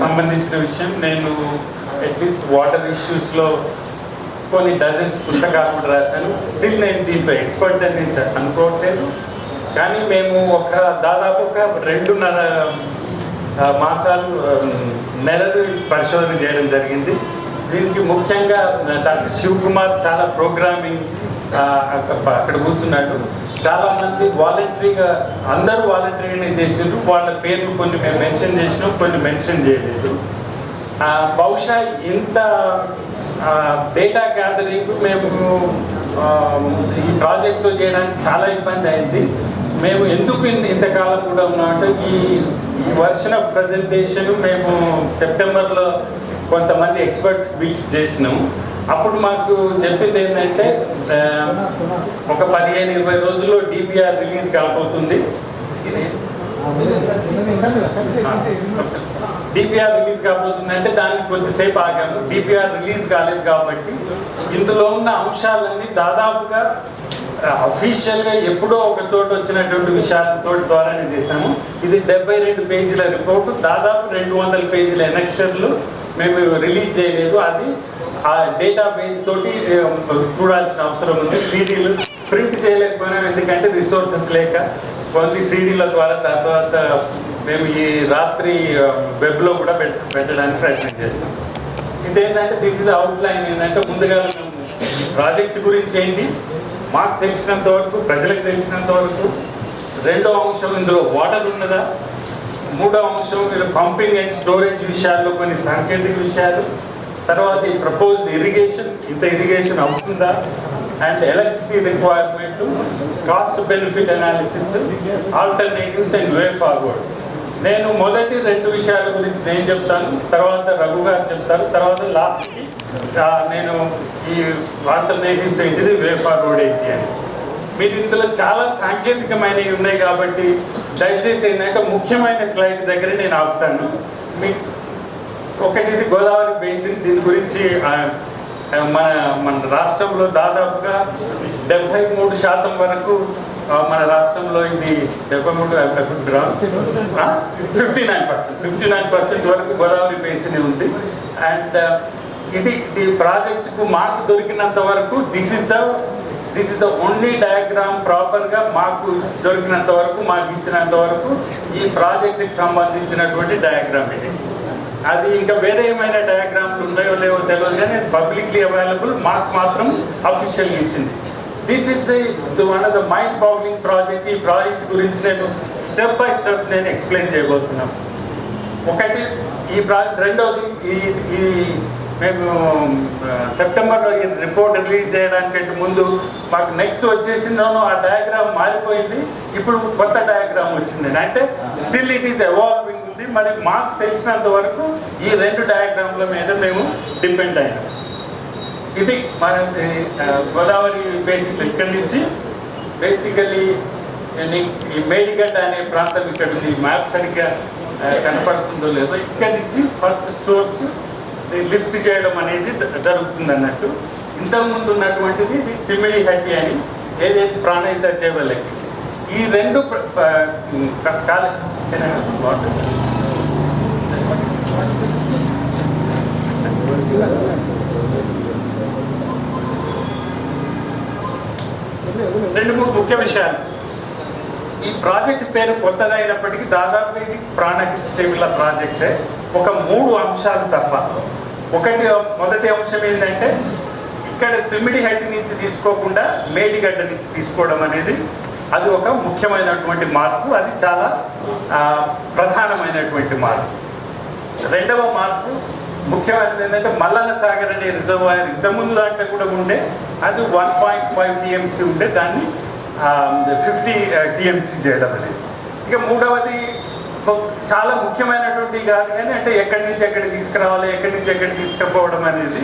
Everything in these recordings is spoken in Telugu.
సంబంధించిన విషయం నేను అట్లీస్ట్ వాటర్ ఇష్యూస్లో కొన్ని డజన్స్ పుస్తకాలు కూడా రాశాను. స్టిల్ నేను దీంట్లో ఎక్స్పర్ట్ అని నేను అనుకోవట్లేదు. కానీ మేము దాదాపు ఒక 2.5 మాసాలు నెలలు పరిశోధన చేయడం జరిగింది. దీనికి ముఖ్యంగా డాక్టర్ శివకుమార్ చాలా ప్రోగ్రామింగ్ అక్కడ కూర్చున్నాడు. చాలామంది వాలంటరీగా అందరూ వాలంటరీగానే చేసిండ్రు. వాళ్ళ పేర్లు కొన్ని మేము మెన్షన్ చేసినాం, కొన్ని మెన్షన్ చేయలేదు. బహుశా ఇంత డేటా గ్యాదరింగ్ మేము ఈ ప్రాజెక్ట్లో చేయడానికి చాలా ఇబ్బంది అయింది. మేము ఎందుకు ఇంతకాలం కూడా ఉన్నామంటే ఈ వర్షన్ ఆఫ్ ప్రజెంటేషన్ మేము సెప్టెంబర్లో కొంతమంది ఎక్స్పర్ట్స్ పిలిచి చేసినాము. అప్పుడు మాకు చెప్పింది ఏంటంటే ఒక 15-20 రోజుల్లో డిపిఆర్ రిలీజ్ కాబోతుంది. డిపిఆర్ రిలీజ్ కాబోతుంది అంటే దానికి కొద్దిసేపు ఆగాము. డిపిఆర్ రిలీజ్ కాలేదు కాబట్టి ఇందులో ఉన్న అంశాలన్నీ దాదాపుగా అఫీషియల్గా ఎప్పుడో ఒక చోట వచ్చినటువంటి విషయాలతో ద్వారానే చేశాము. ఇది 72 పేజీల రిపోర్టు, దాదాపు 200 పేజీల ఎనెక్షర్లు మేము రిలీజ్ చేయలేదు. అది ఆ డేటాబేస్ తోటి చూడాల్సిన అవసరం ఉంది. సీడీలు ప్రింట్ చేయలేకపోయినాం, ఎందుకంటే రిసోర్సెస్ లేక. ఓన్లీ సీడీల ద్వారా తర్వాత మేము ఈ రాత్రి వెబ్లో కూడా పెట్టడానికి ప్రయత్నం చేస్తాం. ఇదేంటంటే దిస్ ఇస్ అవుట్లైన్. ఏంటంటే ముందుగా ప్రాజెక్ట్ గురించి ఏంటి మాకు తెలిసినంత వరకు, ప్రజలకు తెలిసినంత వరకు. రెండో అంశం ఇందులో వాటర్ ఉన్నదా. మూడో అంశం పంపింగ్ అండ్ స్టోరేజ్ విషయాల్లో కొన్ని సాంకేతిక విషయాలు. తర్వాత ఈ ప్రపోజ్డ్ ఇరిగేషన్, ఇంత ఇరిగేషన్ అవుతుందా, and electricity requirement, cost benefit analysis, alternatives and way forward. నేను మొదటి 2 విషయాల గురించి నేను చెప్తాను, తర్వాత రఘు గారు చెప్తారు, తర్వాత లాస్ట్కి నేను ఈ ఆల్టర్నేటివ్స్ ఏంటిది, వే ఫార్వర్డ్ ఏంటి అని. మీరు ఇందులో చాలా సాంకేతికమైనవి ఉన్నాయి కాబట్టి దయచేసి ఏంటంటే ముఖ్యమైన స్లైడ్ దగ్గర నేను ఆపుతాను. మీకు ఒకటి గోదావరి బేసిన్. దీని గురించి మన రాష్ట్రంలో దాదాపుగా 73% వరకు మన రాష్ట్రంలో ఇది 59% వరకు గోదావరి బేసిన్ ఉంది. అండ్ ఇది ఈ ప్రాజెక్టుకు మాకు దొరికినంత వరకు this is the only diagram ప్రాపర్గా మాకు దొరికినంత వరకు, మాకు ఇచ్చినంత వరకు ఈ ప్రాజెక్టుకి సంబంధించినటువంటి డయాగ్రామ్ ఇది. అది ఇంకా వేరే ఏమైనా డయాగ్రామ్లు ఉన్నాయో లేవో తెలియదు, కానీ అది పబ్లిక్లీ అవైలబుల్, మాకు మాత్రం అఫీషియల్గా ఇచ్చింది. This is one of the mind boggling project. ఈ ప్రాజెక్ట్ గురించి నేను స్టెప్ బై స్టెప్ నేను ఎక్స్ప్లెయిన్ చేయబోతున్నాను. ఒకటి ఈ రెండోది ఈ మేము సెప్టెంబర్లో ఈ రిపోర్ట్ రిలీజ్ చేయడానికంటే ముందు మాకు నెక్స్ట్ వచ్చేసిందోనో ఆ డయాగ్రామ్ మారిపోయింది, ఇప్పుడు కొత్త డయాగ్రామ్ వచ్చిందండి. అంటే స్టిల్ ఇట్ ఈస్ ఎవాల్వింగ్ ఉంది. మరి మాకు తెలిసినంత వరకు ఈ 2 డయాగ్రామ్ల మీద మేము డిపెండ్ అయినాం. ఇది మన గోదావరి బేసిక్. ఇక్కడి నుంచి బేసికలీ ఈ మేడిగడ్డ అనే ప్రాంతం ఇక్కడ ఉంది. మ్యాప్ సరిగ్గా కనపడుతుందో లేదో. ఇక్కడి నుంచి ఫస్ట్ సోర్స్ లిఫ్ట్ చేయడం అనేది జరుగుతుంది అన్నట్టు. ఇంతకుముందు ఉన్నటువంటిది తిమ్మిడిహట్టి అని, ఏదైతే ప్రాణహిత చేవలకి. ఈ 2 కాలేజ్ 2-3 ముఖ్య విషయాలు. ఈ ప్రాజెక్ట్ పేరు కొత్తదైనప్పటికీ దాదాపుగా ఇది ప్రాణహిత చేవల ప్రాజెక్టే, ఒక 3 అంశాలు తప్ప. మొదటి అంశం ఏంటంటే ఇక్కడ తిమ్మిడిహట్టి నుంచి తీసుకోకుండా మేడిగడ్డ నుంచి తీసుకోవడం అనేది అది ఒక ముఖ్యమైనటువంటి మార్పు. అది చాలా ప్రధానమైనటువంటి మార్పు. రెండవ మార్పు ముఖ్యమైనది ఏంటంటే మల్లన్న సాగర్ అనే రిజర్వాయర్ ఇంతకుముందు దాంట్లో కూడా ఉండే, అది 1.5 TMC ఉండే, దాన్ని 50 TMC చేయడం అనేది. ఇక మూడవది చాలా ముఖ్యమైనటువంటి కాదు కానీ, అంటే ఎక్కడి నుంచి ఎక్కడికి తీసుకురావాలి, ఎక్కడి నుంచి ఎక్కడికి తీసుకుపోవడం అనేది.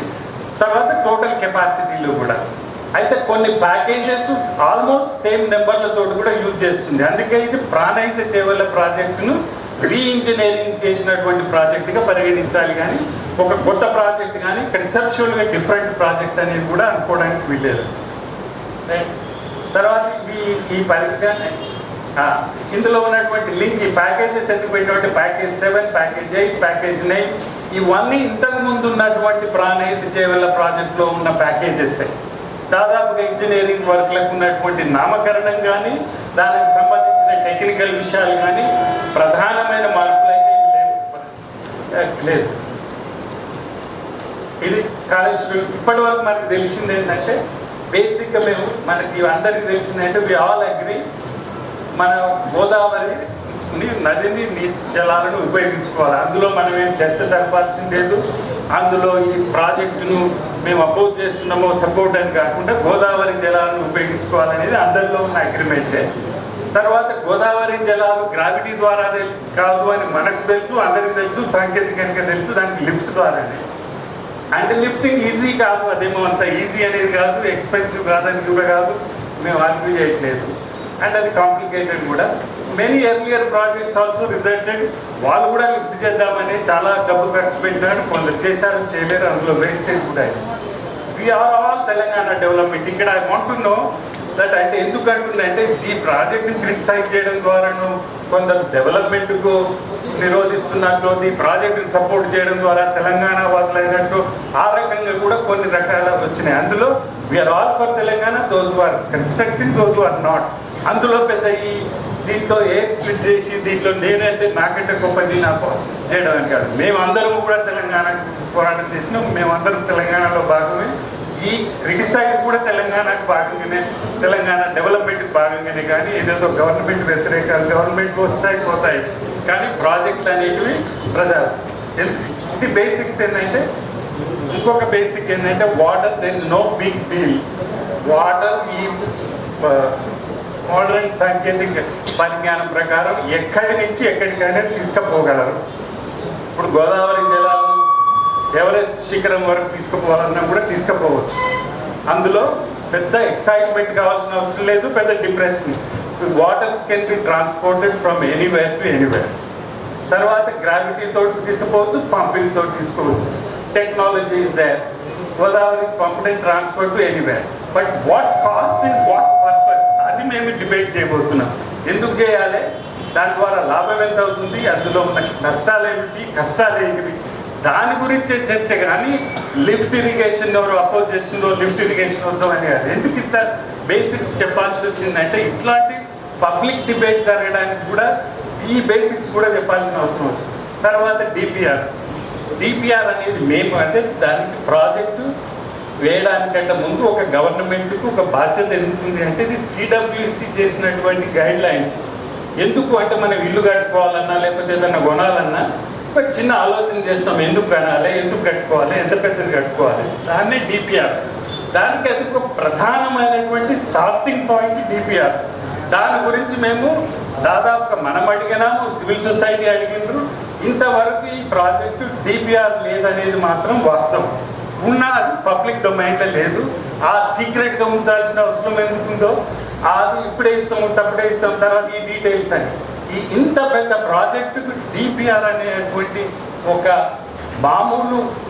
తర్వాత టోటల్ కెపాసిటీలో కూడా అయితే కొన్ని ప్యాకేజెస్ ఆల్మోస్ట్ సేమ్ నెంబర్లతో కూడా యూజ్ చేస్తుంది. అందుకే ఇది ప్రాణహిత చేవల ప్రాజెక్టును రీఇంజనీరింగ్ చేసినటువంటి ప్రాజెక్టుగా పరిగణించాలి, కానీ ఒక కొత్త ప్రాజెక్ట్ కానీ కన్సెప్చువల్గా డిఫరెంట్ ప్రాజెక్ట్ అనేది కూడా అనుకోవడానికి వీల్లేదు. తర్వాత ఈ పరిజ్ఞానం ఇందులో ఉన్నటువంటి లింక్ ఈ ప్యాకేజెస్ ఎందుకు పెట్టినటువంటి ప్యాకేజ్ 7, ప్యాకేజ్ 8, ప్యాకేజ్ 9 ఇవన్నీ ఇంతకు ముందు ఉన్నటువంటి ప్రాణహిత చేవెళ్ళ ప్రాజెక్టులో ఉన్న ప్యాకేజెస్. దాదాపుగా ఇంజనీరింగ్ వర్క్లకు ఉన్నటువంటి నామకరణం కానీ దానికి సంబంధించిన టెక్నికల్ విషయాలు కానీ ప్రధానమైన మార్పులు అయితే లేదు. ఇది కాలేజ్ ఇప్పటి వరకు మనకు తెలిసింది ఏంటంటే బేసిక్గా మనకి అందరికీ తెలిసిందంటే వి ఆల్ అగ్రీ మన గోదావరి నదిని జలాలను ఉపయోగించుకోవాలి. అందులో మనం ఏం చర్చ జరపాల్సింది లేదు. అందులో ఈ ప్రాజెక్టును మేము అపోజ్ చేస్తున్నామో సపోర్ట్ అని కాకుండా గోదావరి జలాలను ఉపయోగించుకోవాలనేది అందరిలో ఉన్న అగ్రిమెంటే. తర్వాత గోదావరి జలాలు గ్రావిటీ ద్వారా కాదు అని మనకు తెలుసు, అందరికీ తెలుసు, సాంకేతికంగా తెలుసు, దానికి లిఫ్ట్ ద్వారానే. అంటే లిఫ్టింగ్ ఈజీ కాదు, అదేమో అంత ఈజీ అనేది కాదు, ఎక్స్పెన్సివ్ కాదని కూడా కాదు, మేము ఆర్గ్యూ చేయట్లేదు. అండ్ అది కాంప్లికేటెడ్ కూడా. Many earlier projects also resulted వాళ్ళు కూడా లిఫ్ట్ చేద్దామని చాలా డబ్బు ఖర్చు పెట్టినాడు, కొందరు చేశారు, చేయలేరు, అందులో వేస్టేజ్ కూడా. We are all Telangana development. ఇక్కడ I want to know that అంటే ఎందుకు అంటుందంటే ఈ ప్రాజెక్ట్ని క్రిటిసైజ్ చేయడం ద్వారాను కొందరు డెవలప్మెంట్కు నిరోధిస్తున్నట్లు, ఈ ప్రాజెక్టుని సపోర్ట్ చేయడం ద్వారా తెలంగాణ వాదులైనట్టు ఆ రకంగా కూడా కొన్ని రకాల వచ్చినాయి. అందులో we are all for Telangana, those are constructing, those are not. అందులో పెద్ద ఈ దీంట్లో ఎయిర్ స్ప్లిట్ చేసి దీంట్లో నేనంటే నాకంటే గొప్పది నాకు చేయడం అని కాదు. మేమందరం కూడా తెలంగాణ పోరాటం చేసినాం, మేమందరం తెలంగాణలో భాగమే. ఈ క్రిటిసైజ్ కూడా తెలంగాణకు భాగంగానే, తెలంగాణ డెవలప్మెంట్కి భాగంగానే. కానీ ఏదేదో గవర్నమెంట్ వ్యతిరేకాలు గవర్నమెంట్ వస్తాయి పోతాయి, కానీ ప్రాజెక్టులు అనేటివి ప్రజలు. ఇది బేసిక్స్ ఏంటంటే, ఇంకొక బేసిక్ ఏంటంటే water, there is no big deal. Water ఈ మోడర్న్ సాంకేతిక పరిజ్ఞానం ప్రకారం ఎక్కడి నుంచి ఎక్కడికైనా తీసుకుపోగలరు. ఇప్పుడు గోదావరి జలాలు ఎవరెస్ట్ శిఖరం వరకు తీసుకుపోవాలన్నా కూడా తీసుకుపోవచ్చు. అందులో పెద్ద ఎక్సైట్మెంట్ కావాల్సిన అవసరం లేదు, పెద్ద depression. Water can be transported from anywhere to anywhere. తర్వాత గ్రావిటీతో తీసుకోవచ్చు, పంపింగ్ తోటి తీసుకోవచ్చు. Technology is there. Godavari pumped and transfer to anywhere. But what cost and what purpose అది మేము డిబేట్ చేయబోతున్నాం. ఎందుకు చేయాలి, దాని ద్వారా లాభం ఎంత అవుతుంది, అందులో ఉన్న నష్టాలు ఏమిటి, కష్టాలు ఏమిటి, దాని గురించే చర్చ. కానీ లిఫ్ట్ ఇరిగేషన్ ఎవరు అపోజ్ చేస్తుందో లిఫ్ట్ ఇరిగేషన్ వద్దామని కాదు. ఎందుకు ఇంత బేసిక్స్ చెప్పాల్సి వచ్చిందంటే ఇట్లాంటి పబ్లిక్ డిబేట్ జరగడానికి కూడా ఈ బేసిక్స్ కూడా చెప్పాల్సిన అవసరం వస్తుంది. తర్వాత డిపిఆర్ అనేది మేము అంటే దానికి ప్రాజెక్టు వేయడానికంటే ముందు ఒక గవర్నమెంట్కు ఒక బాధ్యత ఎందుకుంది అంటే ఇది సిడబ్ల్యూసి చేసినటువంటి గైడ్ లైన్స్. ఎందుకు అంటే మనం ఇల్లు కట్టుకోవాలన్నా లేకపోతే ఏదన్నా కొనాలన్నా ఒక చిన్న ఆలోచన చేస్తాం, ఎందుకు కొనాలి, ఎందుకు కట్టుకోవాలి, ఎంత పెద్దది కట్టుకోవాలి, దాన్నే డిపిఆర్. దానికి అది ఒక ప్రధానమైనటువంటి స్టార్టింగ్ పాయింట్ డిపిఆర్. దాని గురించి మేము దాదాపుగా మనం అడిగినాము, సివిల్ సొసైటీ అడిగినారు. ఇంతవరకు ఈ ప్రాజెక్టు డిపిఆర్ లేదనేది మాత్రం వాస్తవం. ఉన్నా అది పబ్లిక్ డొమైన్లో లేదు. ఆ సీక్రెట్గా ఉంచాల్సిన అవసరం ఎందుకుందో, అది ఇప్పుడే ఇస్తాము తప్పుడే ఇస్తాం తర్వాత ఈ డీటెయిల్స్ అని. ఈ ఇంత పెద్ద ప్రాజెక్టుకు డిపిఆర్ అనేటువంటి ఒక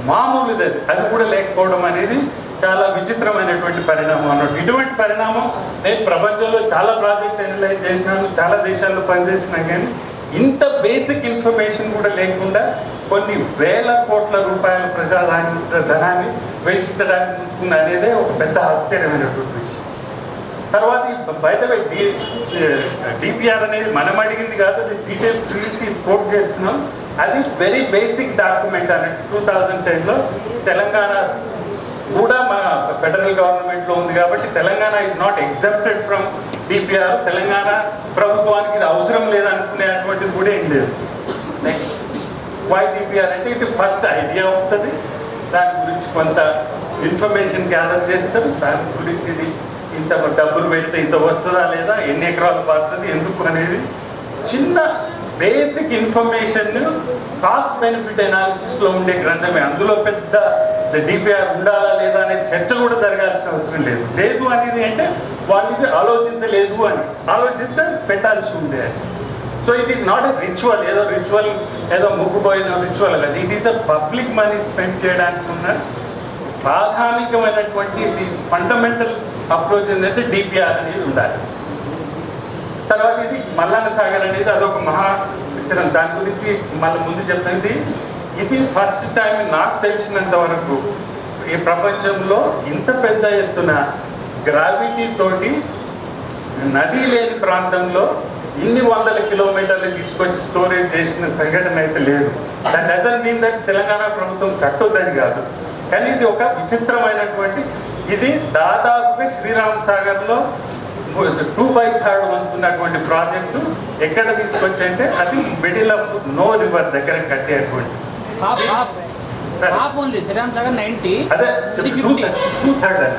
మామూలుది అది కూడా లేకపోవడం అనేది చాలా విచిత్రమైనటువంటి పరిణామం అన్నట్టు. ఇటువంటి పరిణామం నేను ప్రపంచంలో చాలా ప్రాజెక్ట్ అనలైజ్ చేసినాను, చాలా దేశాల్లో పనిచేసినా, కానీ ఇంత బేసిక్ ఇన్ఫర్మేషన్ కూడా లేకుండా కొన్ని వేల కోట్ల రూపాయల ప్రజాధనాన్ని వెచ్చించడానికి ముందుకున్న అనేదే ఒక పెద్ద ఆశ్చర్యమైనటువంటి విషయం. తర్వాత బయటవే డిపిఆర్ అనేది మనం అడిగింది కాదు, అది సిటీసీ కోట్ చేస్తున్నాం. అది వెరీ బేసిక్ డాక్యుమెంట్ అన్నట్టు. 2010లో తెలంగాణ కూడా మన ఫెడరల్ గవర్నమెంట్లో ఉంది కాబట్టి Telangana is not exempted from DPR. Telangana ప్రభుత్వానికి ఇది అవసరం లేదనుకునేటువంటిది కూడా ఏం లేదు. నెక్స్ట్ వై డిపిఆర్ అంటే ఇది ఫస్ట్ ఐడియా వస్తుంది, దాని గురించి కొంత ఇన్ఫర్మేషన్ గ్యాదర్ చేస్తారు, దాని గురించి ఇది ఇంత డబ్బులు పెడితే ఇంత వస్తుందా లేదా, ఎన్ని ఎకరాలు పడుతుంది, ఎందుకు అనేది చిన్న బేసిక్ ఇన్ఫర్మేషన్ కాస్ట్ బెనిఫిట్ అనాలిసిస్లో ఉండే గ్రంథమే. అందులో పెద్ద డిపిఆర్ ఉండాలా లేదా అనే చర్చ కూడా జరగాల్సిన అవసరం లేదు. లేదు అనేది అంటే వాళ్ళకి ఆలోచించలేదు అని, ఆలోచిస్తే పెట్టాల్సి ఉంది అని. So it is not a ritual, ఏదో ముగ్గుపోయిన రిచువల్ కాదు. It is a public money spend చేయడానికి ఉన్న ప్రాథమికమైనటువంటి ఫండమెంటల్ అప్రోచ్ ఏంటంటే డిపిఆర్ అనేది ఉండాలి. తర్వాత ఇది మల్లన్న సాగర్ అనేది అదొక మహా విచనం. దాని గురించి మళ్ళీ ముందు చెప్తుంది. ఇది ఫస్ట్ టైం నాకు తెలిసినంత వరకు ఈ ప్రపంచంలో ఇంత పెద్ద ఎత్తున గ్రావిటీ తోటి నది లేని ప్రాంతంలో ఇన్ని వందల కిలోమీటర్లు తీసుకొచ్చి స్టోరేజ్ చేసిన సంఘటన అయితే లేదు. దాని డజన్ మీన్ దట్ తెలంగాణ ప్రభుత్వం కట్టొద్దని కాదు, కానీ ఇది ఒక విచిత్రమైనటువంటి, ఇది దాదాపుగా శ్రీరామ్ సాగర్లో 2/3 వంతున్నటువంటి ప్రాజెక్టు ఎక్కడ తీసుకొచ్చి అంటే అది మిడిల్ ఆఫ్ నో రివర్ దగ్గర కట్టేటువంటి శ్రీరామ్ సాగర్ 90 అదే 2/3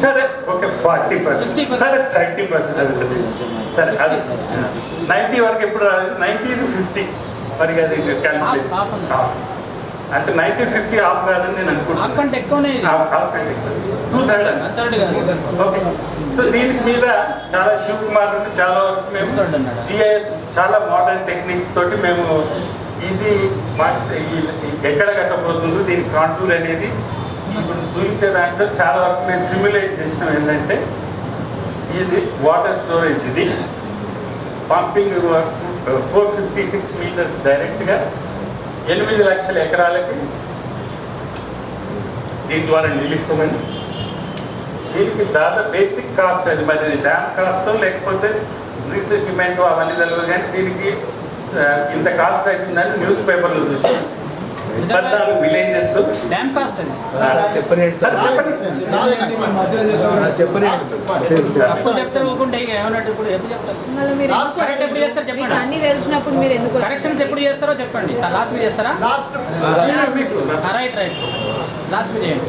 సరే ఓకే 40%, సరే 30% సరే అది 90 వరకు ఎప్పుడు రాలేదు. 90 to 50 మరి అది క్యాలిక్యులేషన్ అంటే 90-50 ఆఫ్ కాదని నేను అనుకుంటున్నాను. 2/3 ఓకే. సో దీనికి మీద చాలా శివకుమార్ చాలా వరకు మేము జిఐఎస్ చాలా మోడర్న్ టెక్నిక్స్ తోటి మేము ఇది ఎక్కడ కట్టబోతుందో దీని కాంటూర్ అనేది ఇప్పుడు చూపించే దాంట్లో చాలా వరకు మేము సిమ్యులేట్ చేసినాం. ఏంటంటే ఇది వాటర్ స్టోరేజ్, ఇది పంపింగ్ 456 మీటర్స్ డైరెక్ట్గా 8 లక్షల ఎకరాలకి దీని ద్వారా నిలుస్తామని. దీనికి దాదాపు బేసిక్ కాస్ట్ అది మరి డ్యామ్ కాస్ట్ లేకపోతే రీసెటిల్మెంట్ అవన్నీ తెలియదు, కానీ దీనికి ఇంత కాస్ట్ అవుతుందని న్యూస్ పేపర్లో చూసాం. 14 విలేజెస్ డ్యామ్ కాస్ట్ కరెక్షన్స్ ఎప్పుడు చేస్తారో చెప్పండి. లాస్ట్ చేస్తారా? రైట్ లాస్ట్ చేయండి.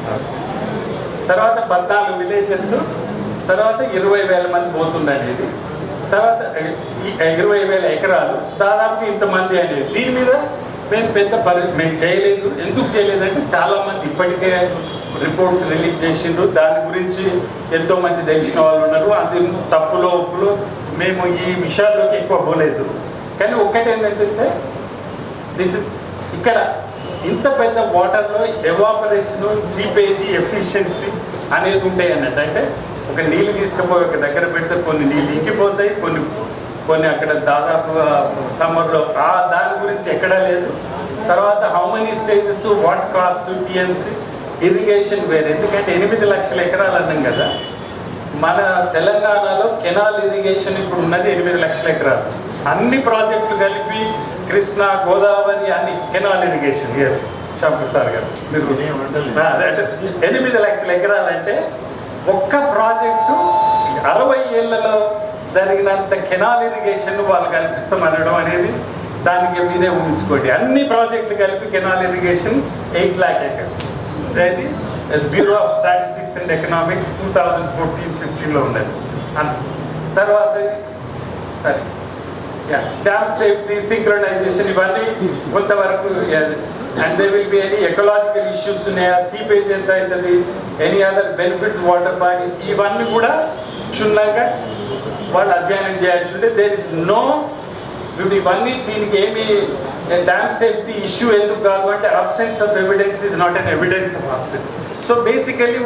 తర్వాత 14 విలేజెస్, తర్వాత 20,000 మంది పోతుంది అనేది, తర్వాత 20,000 ఎకరాలు, దాదాపు ఇంతమంది అనేది. దీని మీద మేము మేము చేయలేదు. ఎందుకు చేయలేదంటే చాలామంది ఇప్పటికే రిపోర్ట్స్ రిలీజ్ చేసిండ్రు, దాని గురించి ఎంతోమంది తెలిసిన వాళ్ళు ఉన్నారు. అది తప్పులో ఒప్పులో మేము ఈ విషయాల్లోకి ఎక్కువ పోలేదు. కానీ ఒక్కటి ఏంటంటే ఇక్కడ ఇంత పెద్ద వాటర్లో ఎవాపరేషన్, సీపేజీ ఎఫిషియన్సీ అనేది ఉంటాయి అన్నట్టు. అంటే ఒక నీళ్ళు తీసుకుపోయి ఒక దగ్గర పెడితే కొన్ని నీళ్ళు ఇంకిపోతాయి, కొన్ని అక్కడ దాదాపుగా సమ్మర్లో దాని గురించి ఎక్కడా లేదు. తర్వాత how many stages, what cost, TMC, irrigation వేరే. ఎందుకంటే 8 లక్షల ఎకరాలు అన్నాం కదా, మన తెలంగాణలో కెనాల్ ఇరిగేషన్ ఇప్పుడు ఉన్నది 8 లక్షల ఎకరాలు. అన్ని ప్రాజెక్టులు కలిపి కృష్ణా, గోదావరి అన్ని కెనాల్ ఇరిగేషన్. ఎస్ శ్యామప్రసాద్ గారు మీరు 8 లక్షల ఎకరాలు అంటే ఒక్క ప్రాజెక్టు 60 ఏళ్లలో జరిగినంత కెనాల్ ఇరిగేషన్ వాళ్ళు కల్పిస్తామనడం అనేది దానికి మీదే ఊహించుకోండి. అన్ని ప్రాజెక్టులు కలిపి కెనాల్ ఇరిగేషన్ 8 lakh acres. అదే Bureau of Statistics and Economics 2014-15లో ఉన్నది. తర్వాత సరే డ్యామ్ సేఫ్టీ, సింక్రనైజేషన్ ఇవన్నీ కొంతవరకు. And they will be any ecological issues ఉన్నాయా, సీపేజ్ ఎంత అవుతుంది, any other benefits water body, ఇవన్నీ కూడా క్షుణ్ణంగా వాళ్ళు అధ్యయనం చేయాల్సి ఉంటే దేర్ ఇస్ నో. ఇవన్నీ దీనికి ఏమి డ్యామ్ సేఫ్టీ ఇష్యూ ఎందుకు కాదు అంటే absence of evidence is not an evidence of absence. So basically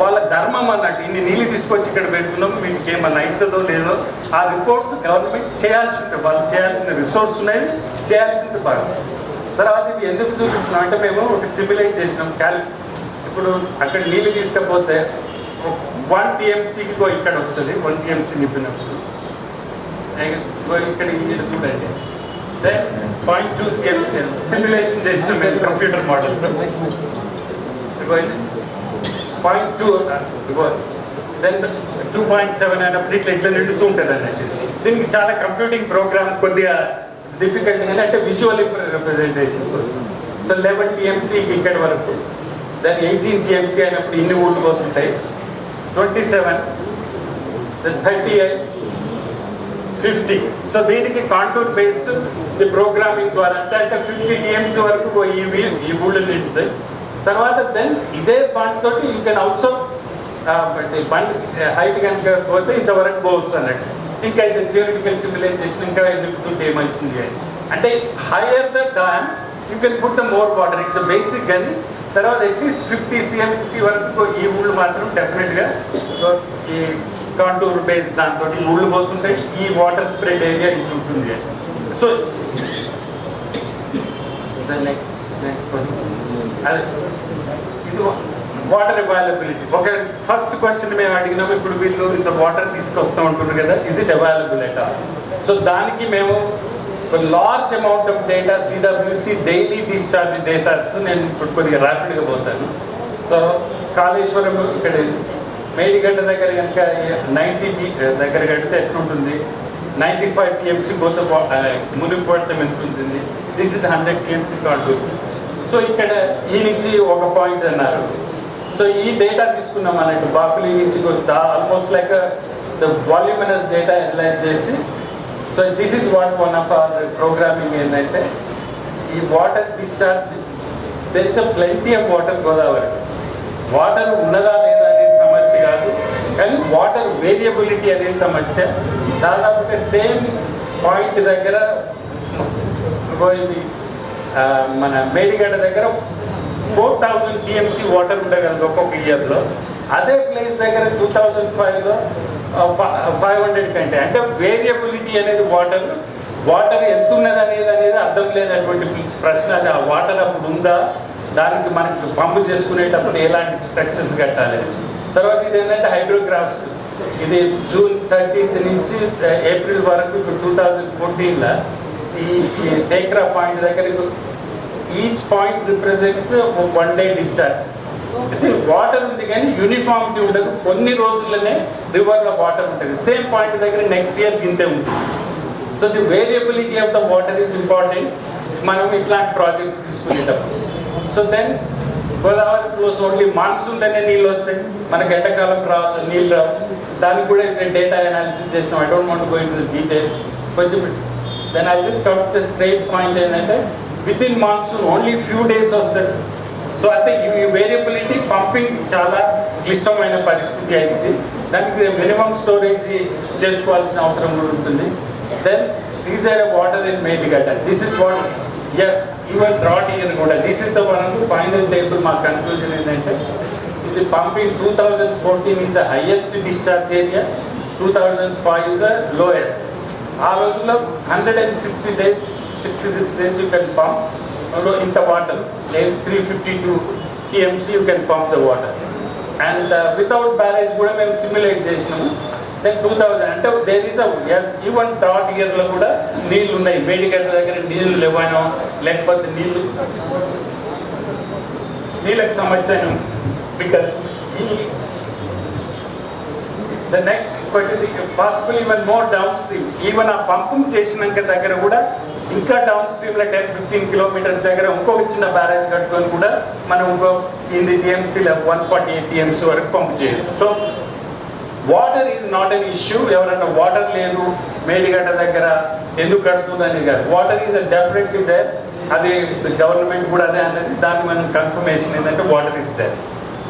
వాళ్ళ ధర్మం అన్నట్టు, ఇన్ని నీళ్ళు తీసుకొచ్చి ఇక్కడ పెడుతున్నాం, వీటికి ఏమన్నా అవుతుందో లేదో ఆ రిపోర్ట్స్ గవర్నమెంట్ చేయాల్సి ఉంటుంది. వాళ్ళు చేయాల్సిన రిసోర్స్ ఉన్నాయి, చేయాల్సింది బాగా. తర్వాత ఇవి ఎందుకు చూపిస్తున్నాం అంటే మేము ఒక సిమ్యులేట్ చేసినాం. ఇప్పుడు అక్కడ నీళ్ళు తీసుకపోతే 1 TMCకి ఇక్కడ వస్తుంది. 1 TMC నింపినప్పుడు ఇక్కడ చూడండి. దెన్ 0.2 CM సిమ్యులేషన్ చేసిన మేము కంప్యూటర్ మోడల్తో 0.2 దెన్ 2.7 అయినప్పుడు ఇట్లా నిండుతూ ఉంటుంది అన్నట్టు. దీనికి చాలా కంప్యూటింగ్ ప్రోగ్రామ్ కొద్దిగా డిఫికల్ట్ అంటే విజువల్ రిప్రజెంటేషన్ కోసం. సో 11 TMCకి ఇక్కడ వరకు, దాన్ని 18 TMC అయినప్పుడు ఇన్ని ఊళ్ళు పోతుంటాయి. 27, 38, 50. సో దీనికి కాంటూర్ బేస్డ్ ది ప్రోగ్రామింగ్ ద్వారా అంటే 50 TMC వరకు ఈ ఊళ్ళు నిండుతాయి. తర్వాత దెన్ ఇదే బండ్ తోటి you can also bund height కనుక పోతే ఇంతవరకు పోవచ్చు అన్నట్టు. ఇంకా ఇది థియరిటికల్ సిమ్యులేషన్ ఇంకా ఎదుగుతుంటే ఏమవుతుంది అంటే hire the dam you can put the more water. It's basic కానీ తర్వాత అట్లీస్ట్ 50 CMC వరకు ఈ ఊళ్ళు మాత్రం డెఫినెట్గా ఈ కాంటూర్ బేస్ దాంతో ఊళ్ళు పోతుంటాయి, ఈ వాటర్ స్ప్రెడ్ ఏరియా ఇది ఉంటుంది. సో నెక్స్ట్ ఇది వాటర్ అవైలబిలిటీ. ఒక ఫస్ట్ క్వశ్చన్ మేము అడిగినాము, ఇప్పుడు వీళ్ళు ఇంత వాటర్ తీసుకొస్తూ ఉంటున్నారు కదా, is it available at all? So దానికి మేము large amount of data, CWC daily discharge datas, నేను ఇప్పుడు కొద్దిగా ర్యాపిడ్గా పోతాను. సో కాళేశ్వరం ఇక్కడ మేడిగడ్డ దగ్గర కనుక 90 దగ్గర కడితే ఎట్లుంటుంది, 95 TMC పోతే మునిగిపోవడం ఎంత ఉంటుంది, this is 100 TMC contour. So ఇక్కడ ఈ నుంచి ఒక పాయింట్ అన్నారు. సో ఈ డేటా తీసుకున్నాం అన్నట్టు బాపులి నుంచి almost like the voluminous data analyse చేసి, so this is what one of our programming ఏంటంటే, ఈ water discharge there is a plenty of water Godavari. Water ఉన్నదా లేదా అనే సమస్య కాదు, కానీ వాటర్ వేరియబిలిటీ అనే సమస్య. దాదాపుగా సేమ్ పాయింట్ దగ్గర పోయింది, మన మేడిగడ్డ దగ్గర 4000 TMC వాటర్ ఉండగలదు ఒక్కొక్క ఇయర్లో. అదే ప్లేస్ దగ్గర 2005లో 500 కంటే. అంటే వేరియబిలిటీ అనేది వాటర్ ఎంత ఉన్నది అనేది అర్థం లేనటువంటి ప్రశ్న. అది ఆ వాటర్ అప్పుడు ఉందా, దానికి మనకి పంపు చేసుకునేటప్పుడు ఎలాంటి స్ట్రక్చర్స్ కట్టాలి. తర్వాత ఇది ఏంటంటే హైడ్రోగ్రాఫ్స్. ఇది June 13th నుంచి ఏప్రిల్ వరకు 2014లో ఈ డేక్రా పాయింట్ దగ్గర each point represents 1 day discharge. అయితే వాటర్ ఉంది కానీ యూనిఫామిటీ ఉండదు, కొన్ని రోజుల్లోనే రివర్లో వాటర్ ఉంటుంది. సేమ్ పాయింట్ దగ్గర నెక్స్ట్ ఇయర్ గింతే ఉంటుంది. So the variability of the water is important మనం ఇట్లాంటి ప్రాజెక్ట్స్ తీసుకునేటప్పుడు. So then Godavari flows only మాన్సూన్లోనే నీళ్ళు వస్తాయి, మనకి ఎండాకాలం నీళ్ళు రావు. దానికి కూడా డేటా అనాలిసిస్ చేసినాం. I don't want to go into the details కొంచెం. Then I just come to the straight point ఏంటంటే, with in monsoon only few days వస్తుంది. సో అంటే ఈ వేరియబిలిటీ పంపింగ్ చాలా క్లిష్టమైన పరిస్థితి అయింది. దానికి మినిమం స్టోరేజ్ చేసుకోవాల్సిన అవసరం కూడా ఉంటుంది. Then these are water in Medigadda. This is what as even drought year కూడా this is the one final table. మా కన్క్లూజన్ ఏంటంటే, ఇది pumping 2014 is the highest discharge area, 2005 is the lowest. ఆ రోజుల్లో 160 days 66 days you can pump ఇంత water, 352 TMC you can pump the water. And without barrage కూడా మేము సిమ్యులేట్ చేసినాము. దెన్ 2000 అంటే there is as even that ఇయర్లో కూడా నీళ్ళు ఉన్నాయి. మేడిగడ్డ దగ్గర నీళ్ళు లేవనో, లేకపోతే నీళ్ళకి సమస్య because the next possible even more down stream. Even ఆ పంపింగ్ చేసినాక దగ్గర కూడా ఇంకా డౌన్ స్ట్రీమ్లో 10-15 kilometers దగ్గర ఇంకొక చిన్న బ్యారేజ్ కట్టుకొని కూడా మనం ఇంకో 8 TMC 148 TMC వరకు పంపు చేయొచ్చు. So water is not an issue. ఎవరైనా వాటర్ లేదు మేడిగడ్డ దగ్గర ఎందుకు కడుతుందని కాదు, వాటర్ ఈజ్ డెఫినెట్లీ దేర్. అది గవర్నమెంట్ కూడా అదే అనేది, దాన్ని మనం కన్ఫర్మేషన్ ఏంటంటే వాటర్ ఈజ్ దేర్.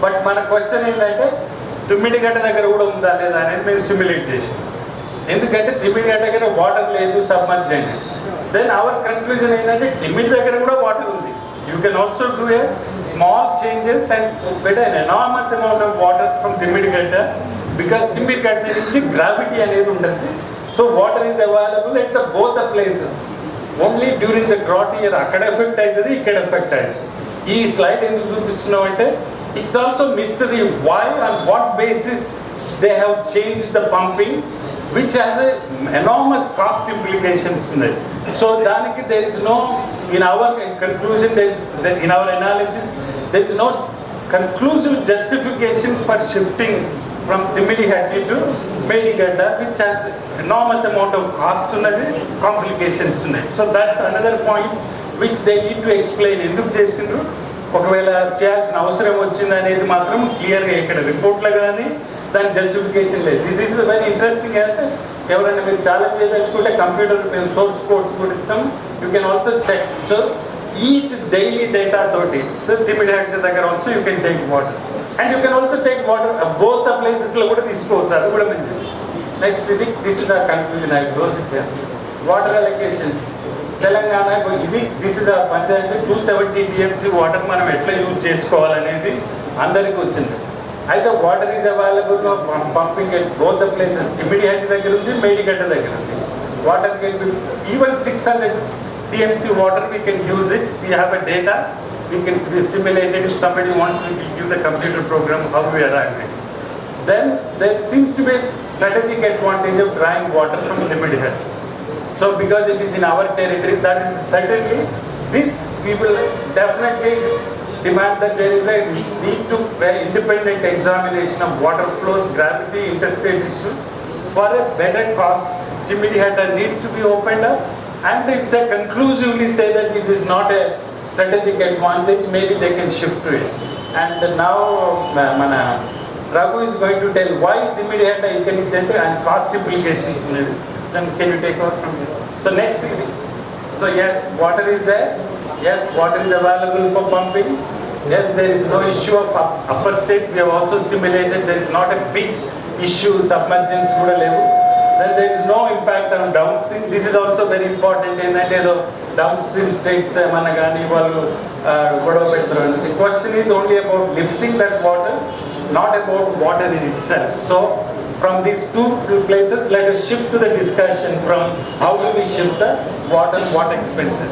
బట్ మన క్వశ్చన్ ఏంటంటే, తిమ్మిడిగడ్డ దగ్గర కూడా ఉందా లేదా అనేది మేము సిమ్యులేట్ చేసాం. ఎందుకంటే తిమ్మిడిగడ్డ దగ్గర వాటర్ లేదు, సబ్మర్జ్ అయింది. దెన్ అవర్ కన్క్లూజన్ ఏంటంటే, తిమ్మిడి దగ్గర కూడా వాటర్ ఉంది. You can also do a small changes and get an enormous amount of water from Timmidigadda, because Timmidigadda నుంచి గ్రావిటీ అనేది ఉంటుంది. So water is available at the both the places. Only during the drought year అక్కడ ఎఫెక్ట్ అవుతుంది, ఇక్కడ ఎఫెక్ట్ అవుతుంది. ఈ స్లైడ్ ఎందుకు చూపిస్తున్నాం అంటే, it's also mystery why on what basis they have changed the pumping, which has a enormous cost implications in it. So daniki there is no, in our conclusion in our analysis there is no conclusive justification for shifting from Timmidihatti to Medigadda, which has enormous amount of cost unnadi, complications unnai. So that's another point which they need to explain enduku chesindru, ఒకవేళ చేయాల్సిన అవసరం వచ్చింది అనేది మాత్రం క్లియర్గా ఇక్కడ రిపోర్ట్లో కానీ దాని జస్టిఫికేషన్ లేదు. This is very interesting. అంటే ఎవరైనా మీరు ఛాలెంజ్ చేయదలుచుకుంటే కంప్యూటర్ మేము సోర్స్ కోడ్స్ కూడా ఇస్తాం, you can also check. So each daily data తోటి తిమ్మిడిగడ్డ దగ్గర also you can take water and you can also take water both the ప్లేసెస్లో కూడా తీసుకోవచ్చు. అది కూడా మేము చేస్తాం. నెక్స్ట్ ఇది this is the conclusion. I close it here. Water allocations Telangana ఇది this is the panchayat 270 TMC water మనం ఎట్లా యూజ్ చేసుకోవాలనేది అందరికీ వచ్చింది. Either water is available or pumping at both the places. Immediate దగ్గర ఉంది, Medigat దగ్గర ఉంది. Water can be even 600 TMC water, we can use it. We have a data, we can simulate it. If somebody wants, we will give the computer program how we arrive at it. Then there seems to be a strategic advantage of drawing water from Limited. So because it is in our territory, that is certainly this, we will definitely demand that there is a need to independent examination of water flows, gravity, interstate issues for a better cost. Timidihata needs to be opened up, and if they conclusively say that it is not a strategic advantage, maybe they can shift to it. And now mana Raghu is going to tell why Timidihata inconsistent and cost implications. Then can you take over from here? So next, so yes, water is there. Yes, water is available for pumping. Yes, there is no issue of upper state. We have also simulated there is not a big issue, submergence kuda level. Then there is no impact on downstream. This is also very important. And downstream states managani vallu godav pettunaru. The question is only about lifting that water, not about water in itself. So from these two places, let us shift to the discussion from how do we shift the water, what expenses.